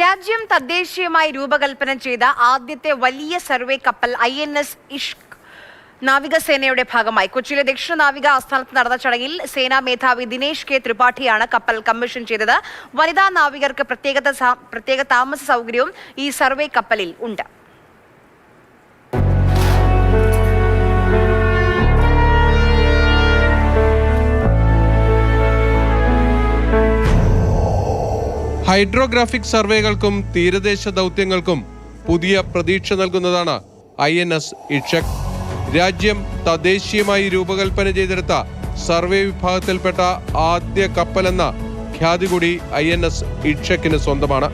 രാജ്യം തദ്ദേശീയമായി രൂപകൽപ്പന ചെയ്ത ആദ്യത്തെ വലിയ സർവേ കപ്പൽ INS ഇഷ്ക് നാവികസേനയുടെ ഭാഗമായി കൊച്ചിയിലെ ദക്ഷിണ നാവിക ആസ്ഥാനത്ത് നടന്ന ചടങ്ങിൽ സേനാ മേധാവി ദിനേശ് കെ ത്രിപാഠിയാണ് കപ്പൽ കമ്മീഷൻ ചെയ്തത്. വനിതാ നാവികർക്ക് പ്രത്യേക താമസ സൗകര്യവും ഈ സർവേ കപ്പലിൽ ഉണ്ട്. ഹൈഡ്രോഗ്രാഫിക് സർവേകൾക്കും തീരദേശ ദൗത്യങ്ങൾക്കും പുതിയ പ്രതീക്ഷ നൽകുന്നതാണ് INS ഇഷ്ക്. രാജ്യം തദ്ദേശീയമായി രൂപകൽപ്പന ചെയ്തെടുത്ത സർവേ വിഭാഗത്തിൽപ്പെട്ട ആദ്യ കപ്പലെന്ന ഖ്യാതി കൂടി INS ഇഷ്കിന് സ്വന്തമാണ്.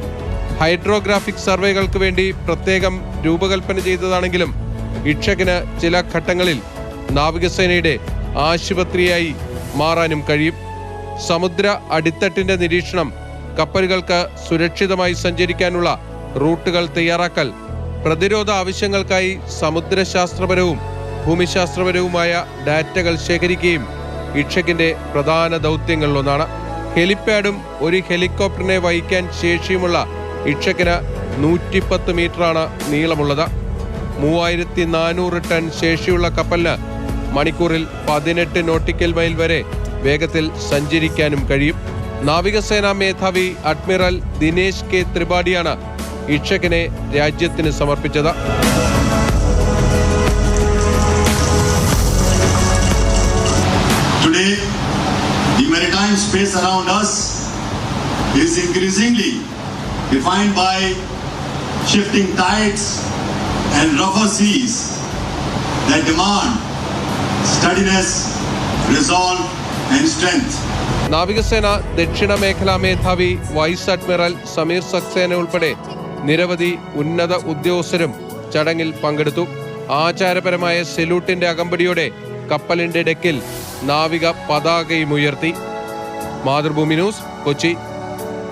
ഹൈഡ്രോഗ്രാഫിക് സർവേകൾക്ക് വേണ്ടി പ്രത്യേകം രൂപകൽപ്പന ചെയ്തതാണെങ്കിലും ഇഷ്കിന് ചില ഘട്ടങ്ങളിൽ നാവികസേനയുടെ ആശുപത്രിയായി മാറാനും കഴിയും. സമുദ്ര അടിത്തട്ടിന്റെ നിരീക്ഷണം, കപ്പലുകൾക്ക് സുരക്ഷിതമായി സഞ്ചരിക്കാനുള്ള റൂട്ടുകൾ തയ്യാറാക്കൽ, പ്രതിരോധ ആവശ്യങ്ങൾക്കായി സമുദ്രശാസ്ത്രപരവും ഭൂമിശാസ്ത്രപരവുമായ ഡാറ്റകൾ ശേഖരിക്കുകയും ഇഷ്കിന്റെ പ്രധാന ദൗത്യങ്ങളിലൊന്നാണ്. ഹെലിപാഡും ഒരു ഹെലികോപ്റ്ററിനെ വഹിക്കാൻ ശേഷിയുമുള്ള ഇഷ്കിന് 110 മീറ്ററാണ് നീളമുള്ളത്. 3400 ടൺ ശേഷിയുള്ള കപ്പലിന് മണിക്കൂറിൽ 18 നോട്ടിക്കൽ മൈൽ വരെ വേഗത്തിൽ സഞ്ചരിക്കാനും കഴിയും. നാവികസേനാ മേധാവി അഡ്മിറൽ ദിനേശ് കെ ത്രിപാഠിയാണ് ഇഷ്കിനെ രാജ്യത്തിന് സമർപ്പിച്ചത്. Today, the maritime space around us is increasingly defined by shifting tides and rougher seas that demand steadiness, resolve and strength. നാവികസേന ദക്ഷിണ മേഖലാ മേധാവി വൈസ് അഡ്മിറൽ സമീർ സക്സേന ഉൾപ്പെടെ നിരവധി ഉന്നത ഉദ്യോഗസ്ഥരും ചടങ്ങിൽ പങ്കെടുത്തു. ആചാരപരമായ സെല്യൂട്ടിന്റെ അകമ്പടിയോടെ കപ്പലിന്റെ ഡെക്കിൽ നാവിക പതാകയും ഉയർത്തി. മാതൃഭൂമി ന്യൂസ്, കൊച്ചി.